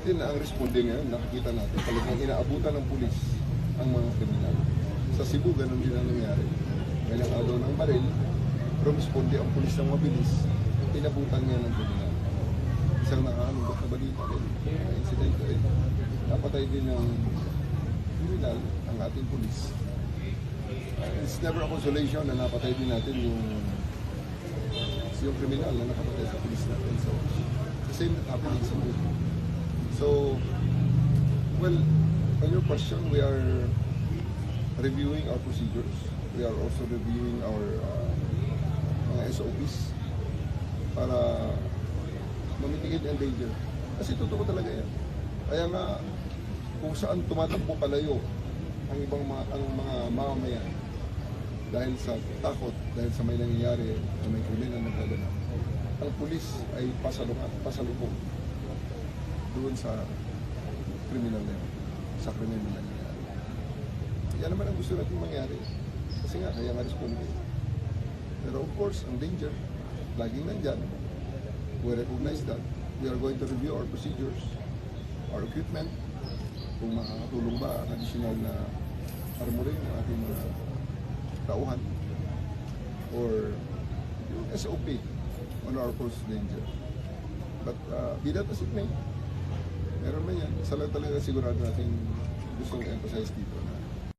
natin na ang responde ngayon, nakikita natin, talagang inaabutan ng pulis ang mga kriminal. Sa Cebu, ganun din ang nangyari. Ngayong araw ng baril, responde ang pulis ng mabilis, inabutan niya ng kriminal. Isang nakakalungkot na balita rin, na insidente rin. Napatay din ng kriminal ang ating pulis. It's never a consolation na napatay din natin yung kriminal na nakapatay sa pulis natin. So, the same that happened in Cebu. So, well, on your question, we are reviewing our procedures. We are also reviewing our mga SOPs para mamitigate ang danger. Kasi totoo talaga yan. Kaya nga, kung saan tumatakbo palayo ang ibang ang mga mamamayan dahil sa takot, dahil sa may nangyayari na may kriminal na nagdadala, ang pulis ay pasalubong doon sa kriminal na yun, sa kriminal na nangyayari. Yan naman ang gusto natin mangyari. Kasi nga, kaya nga responde. Pero of course, ang danger, laging nandyan. We recognize that. We are going to review our procedures, our equipment, kung makakatulong ba ang additional na armory ng ating mga tauhan or yung SOP on our approach to danger. But be that as it may, meron man yan. Isa lang talaga sigurado natin gustong emphasize dito na